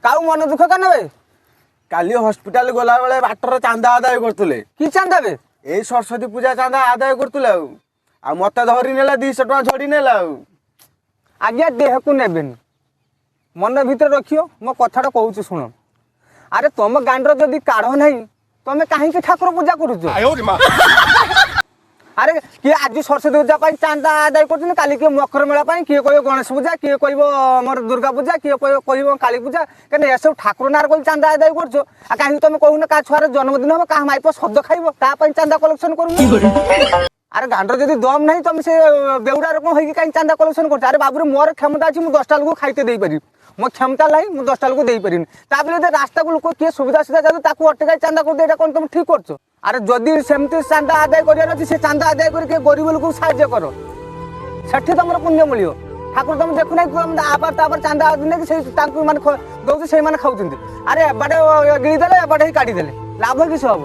Cow মন দুঃখ কেন বে? কালি হসপিটাল গলা বেলে বাটর চাঁদা আদায় করতুলে কি চান্দা বে? এই সরস্বতী পূজা চাঁদা আদায় করতুলে আর মতে ধরি নেলা 200 টাকা ঝড়ি নেলা আজ্ঞା দেহକୁ ନେବେନି ମନ ଭିତରେ ରଖିବ ମୋ କଥାଟା କହୁଛି ଶୁଣ ଆରେ ତମ ଗାଁର ଯଦି କାଢ ନାହିଁ ତମେ କାହିଁକି ଠାକୁର ପୂଜା କରୁଛ ଆରେ କିଏ ଆଜି ସରସ୍ୱତୀ ପୂଜା ପାଇଁ ଚାନ୍ଦା ଆଦାୟ କରୁଛନ୍ତି କାଲି କିଏ ମକର ମେଳା ପାଇଁ କିଏ କହିବ ଗଣେଶ ପୂଜା କିଏ କହିବ ଆମର ଦୁର୍ଗା ପୂଜା କିଏ କହିବ କାଳୀ ପୂଜା କାରଣ ଏସବୁ ଠାକୁର ନାଁରେ କହିଲେ ଚାନ୍ଦା ଆଦାୟ କରୁଛ ଆଉ କାହିଁକି ତମେ କହୁନ କାହା ଛୁଆର ଜନ୍ମଦିନ ହବ କାହା ମାଇପ ଶବ୍ଦ ଖାଇବ ତା ପାଇଁ ଚାନ୍ଦା କଲେକ୍ସନ କରୁନ আরে গান্ডর যদি দম নাই তুমি সে বেউড়া রকম হইকি কাই চান্দা কলেকশন করছ আরে বাবুরে মোর ক্ষমতা আছে মু 10টা লোক খাইতে দেই পারি মো ক্ষমতা নাই মু 10টা লোক দেই পারিনি তাবলে যে রাস্তাକୁ লোক কিয়ে সুবিধা সুবিধা যাবে তাকু অটকাই চান্দা করতে এটা কোন তুমি ঠিক করছো আরে যদি সেমতি চান্দা আদায় করিয়ার আছে সে চান্দা আদায় করে কে গরিব লোক সাহায্য করো সেটি তোমার পুণ্য মিলিও ঠাকুর তুমি দেখু নাই তুমি আবার তারপর চান্দা দিনে সেই তাকু মানে দউছে সেই মানে খাউଛନ୍ତି আরে এবারে গিলি দেলে এবারে কাটি দেলে লাভ কিছু হবো